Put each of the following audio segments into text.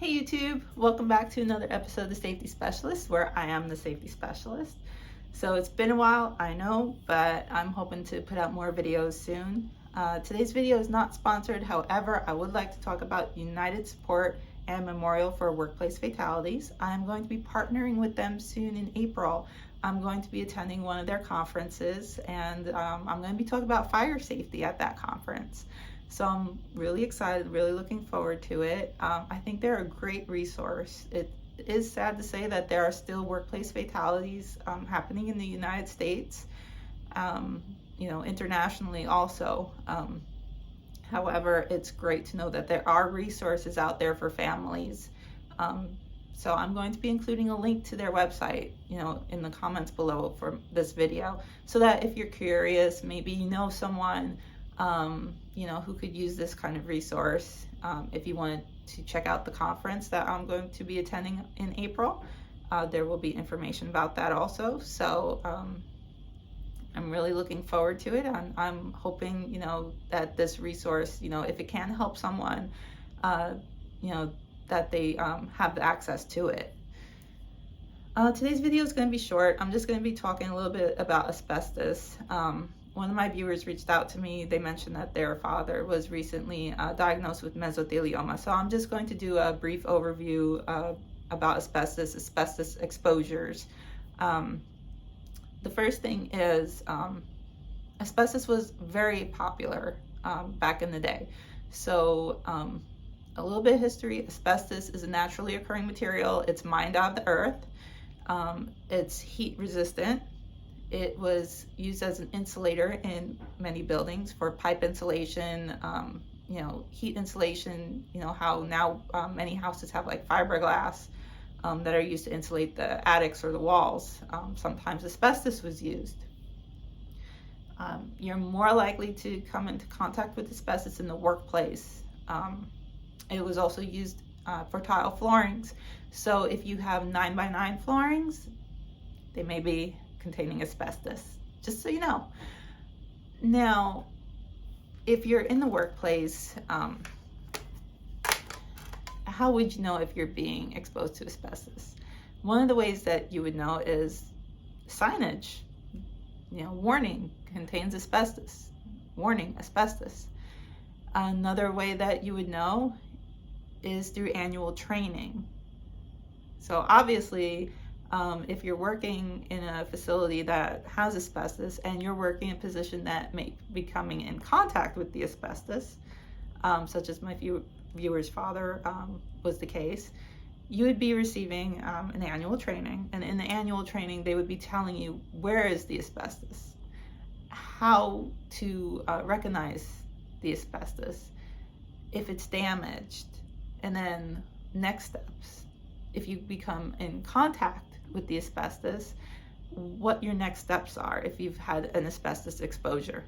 Hey YouTube, welcome back to another episode of The Safety Specialist, where I am the safety specialist. So it's been a while, I know, but I'm hoping to put out more videos soon. Today's video is not sponsored. However, I would like to talk about United Support and Memorial for Workplace Fatalities. I'm going to be partnering with them soon in April. I'm going to be attending one of their conferences, and I'm going to be talking about fire safety at that conference. So I'm really excited, really looking forward to it. I think they're a great resource. It is sad to say that there are still workplace fatalities happening in the United States, internationally also. However, it's great to know that there are resources out there for families. So I'm going to be including a link to their website, in the comments below for this video, so that if you're curious, maybe you know someone who could use this kind of resource. If you wanted to check out the conference that I'm going to be attending in April, there will be information about that also. So I'm really looking forward to it. I'm hoping, that this resource, if it can help someone, that they have access to it. Today's video is going to be short. I'm just going to be talking a little bit about asbestos. One of my viewers reached out to me. They mentioned that their father was recently diagnosed with mesothelioma. So I'm just going to do a brief overview about asbestos exposures. The first thing is asbestos was very popular back in the day. So a little bit of history. Asbestos is a naturally occurring material. It's mined out of the earth. It's heat resistant. It was used as an insulator in many buildings for pipe insulation, heat insulation, how now many houses have like fiberglass that are used to insulate the attics or the walls. Sometimes asbestos was used. You're more likely to come into contact with asbestos in the workplace. It was also used for tile floorings. So if you have 9x9 floorings, they may be containing asbestos, just so you know. Now, if you're in the workplace, how would you know if you're being exposed to asbestos? One of the ways that you would know is signage. Warning, contains asbestos. Warning, asbestos. Another way that you would know is through annual training. So obviously, if you're working in a facility that has asbestos and you're working in a position that may be coming in contact with the asbestos, such as my viewer's father was the case, you would be receiving an annual training. And in the annual training, they would be telling you where is the asbestos, how to recognize the asbestos, if it's damaged, and then next steps. If you become in contact with the asbestos, what your next steps are if you've had an asbestos exposure.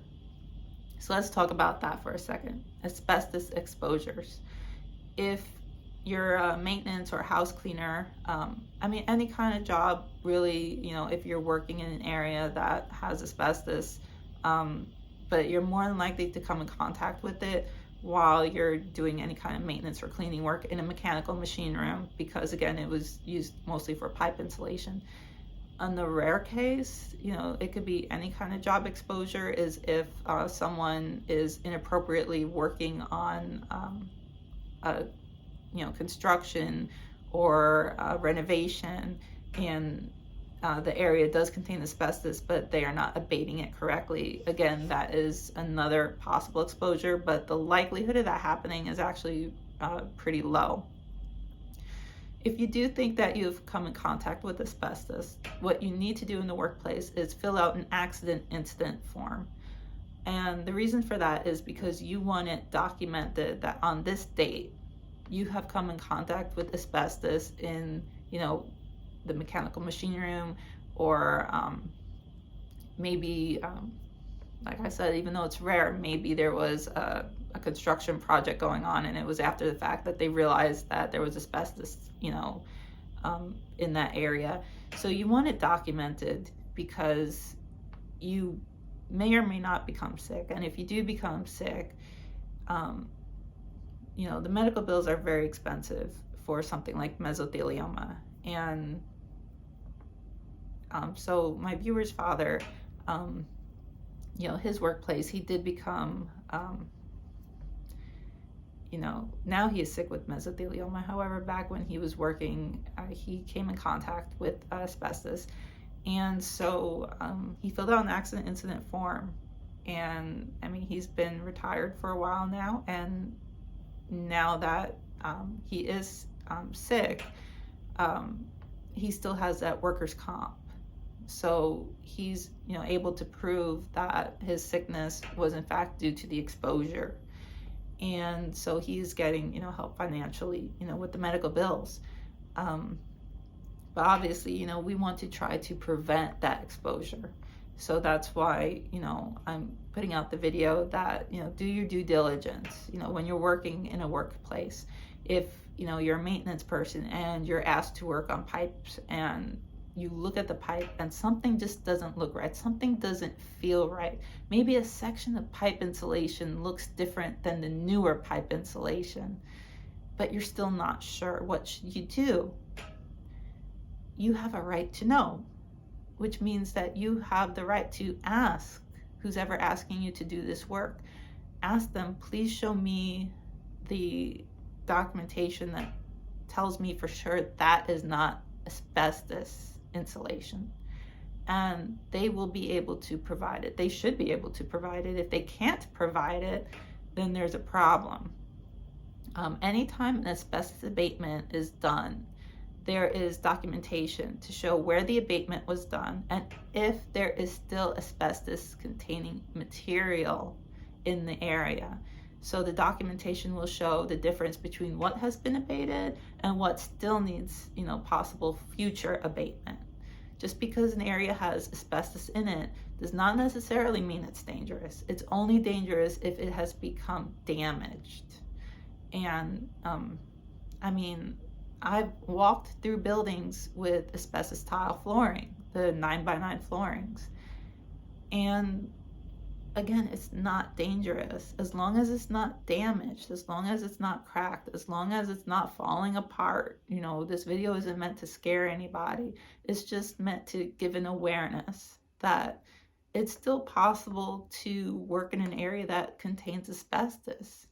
So let's talk about that for a second. Asbestos exposures. If you're a maintenance or house cleaner, any kind of job really, if you're working in an area that has asbestos, but you're more than likely to come in contact with it while you're doing any kind of maintenance or cleaning work in a mechanical machine room, because again, it was used mostly for pipe insulation. On the rare case, it could be any kind of job exposure, is if someone is inappropriately working on construction or renovation, and the area does contain asbestos, but they are not abating it correctly. Again, that is another possible exposure, but the likelihood of that happening is actually pretty low. If you do think that you've come in contact with asbestos, what you need to do in the workplace is fill out an accident incident form. And the reason for that is because you want it documented that on this date, you have come in contact with asbestos in, the mechanical machine room, or maybe, like I said, even though it's rare, maybe there was a construction project going on and it was after the fact that they realized that there was asbestos, in that area. So you want it documented because you may or may not become sick. And if you do become sick, the medical bills are very expensive for something like mesothelioma. And so my viewer's father, his workplace, he did become, now he is sick with mesothelioma. However, back when he was working, he came in contact with asbestos. And so he filled out an accident incident form. And I mean, he's been retired for a while now. And now that he is sick, he still has that workers' comp. So he's able to prove that his sickness was in fact due to the exposure. And so he's getting help financially with the medical bills. But obviously we want to try to prevent that exposure. So that's why I'm putting out the video that do your due diligence when you're working in a workplace. If you're a maintenance person and you're asked to work on pipes, and you look at the pipe and something just doesn't look right, something doesn't feel right, maybe a section of pipe insulation looks different than the newer pipe insulation, but you're still not sure, what should you do? You have a right to know, which means that you have the right to ask who's ever asking you to do this work. Ask them, please show me the documentation that tells me for sure that is not asbestos insulation. And they will be able to provide it. They should be able to provide it. If they can't provide it, then there's a problem. Anytime an asbestos abatement is done, there is documentation to show where the abatement was done and if there is still asbestos containing material in the area. So the documentation will show the difference between what has been abated and what still needs, possible future abatement. Just because an area has asbestos in it does not necessarily mean it's dangerous. It's only dangerous if it has become damaged. And I've walked through buildings with asbestos tile flooring, the 9x9 floorings. And again, it's not dangerous as long as it's not damaged, as long as it's not cracked, as long as it's not falling apart. This video isn't meant to scare anybody. It's just meant to give an awareness that it's still possible to work in an area that contains asbestos.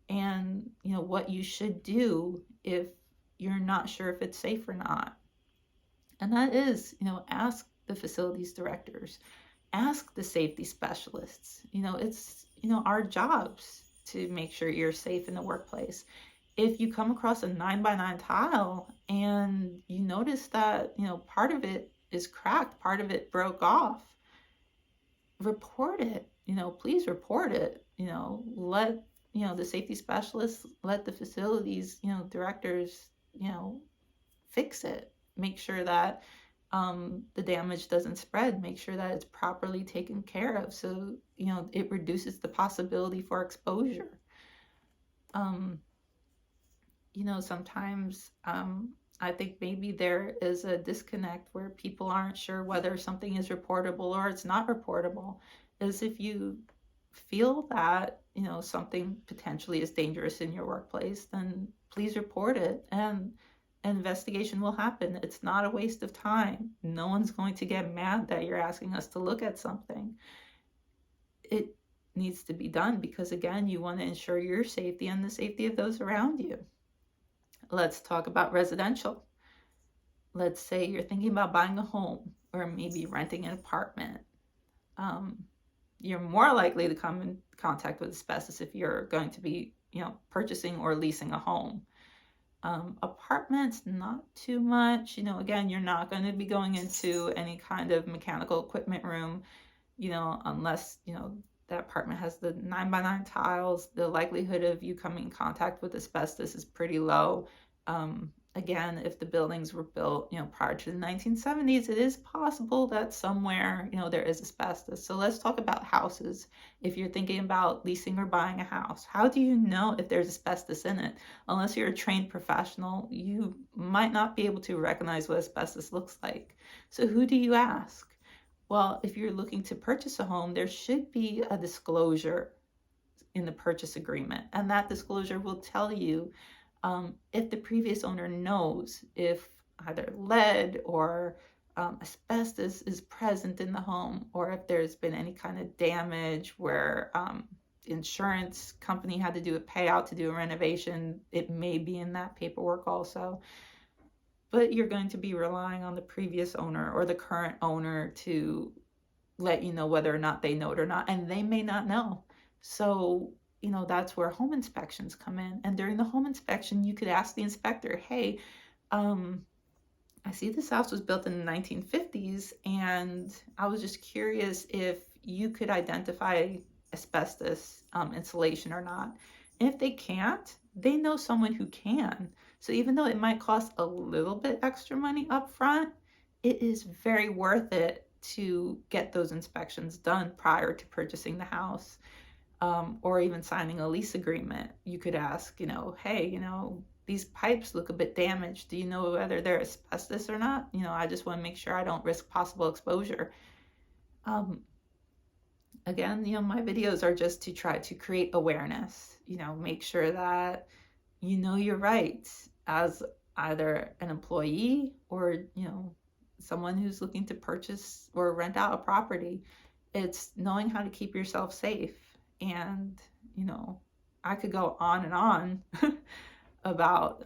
And, what you should do if you're not sure if it's safe or not. And that is, ask the facilities directors, ask the safety specialists. It's, our jobs to make sure you're safe in the workplace. If you come across a 9x9 tile and you notice that, part of it is cracked, part of it broke off, report it. Please report it. Let, the safety specialists, let the facilities, directors, fix it. Make sure that the damage doesn't spread. Make sure that it's properly taken care of so it reduces the possibility for exposure. Sometimes I think maybe there is a disconnect where people aren't sure whether something is reportable or it's not reportable. Is if you feel that something potentially is dangerous in your workplace, then please report it and an investigation will happen. It's not a waste of time. No one's going to get mad that you're asking us to look at something. It needs to be done because, again, you want to ensure your safety and the safety of those around you. Let's talk about residential. Let's say you're thinking about buying a home or maybe renting an apartment. You're more likely to come in contact with asbestos if you're going to be, purchasing or leasing a home. Apartments, not too much. Again, you're not going to be going into any kind of mechanical equipment room, unless, that apartment has the 9x9 tiles. The likelihood of you coming in contact with asbestos is pretty low. Again, if the buildings were built, prior to the 1970s, it is possible that somewhere, there is asbestos. So let's talk about houses. If you're thinking about leasing or buying a house, how do you know if there's asbestos in it? Unless you're a trained professional, you might not be able to recognize what asbestos looks like. So who do you ask? Well, if you're looking to purchase a home, there should be a disclosure in the purchase agreement. And that disclosure will tell you if the previous owner knows if either lead or asbestos is present in the home, or if there's been any kind of damage where the insurance company had to do a payout to do a renovation, it may be in that paperwork also. But you're going to be relying on the previous owner or the current owner to let you know whether or not they know it or not, and they may not know. So, that's where home inspections come in. And during the home inspection, you could ask the inspector, hey, I see this house was built in the 1950s, and I was just curious if you could identify asbestos insulation or not. And if they can't, they know someone who can. So even though it might cost a little bit extra money up front, it is very worth it to get those inspections done prior to purchasing the house, or even signing a lease agreement. You could ask, hey, these pipes look a bit damaged. Do you know whether they're asbestos or not? I just want to make sure I don't risk possible exposure. Again, my videos are just to try to create awareness, make sure that you know your rights as either an employee or, someone who's looking to purchase or rent out a property. It's knowing how to keep yourself safe. And, I could go on and on about,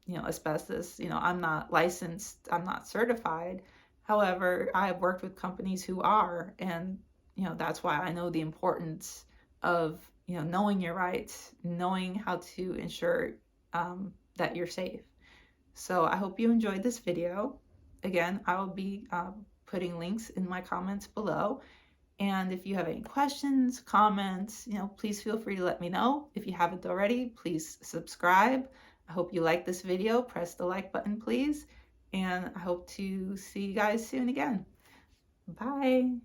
asbestos. I'm not licensed, I'm not certified. However, I have worked with companies who are, and, that's why I know the importance of, knowing your rights, knowing how to ensure that you're safe. So I hope you enjoyed this video. Again, I will be putting links in my comments below. And if you have any questions, comments, please feel free to let me know. If you haven't already, please subscribe. I hope you like this video. Press the like button, please. And I hope to see you guys soon again. Bye.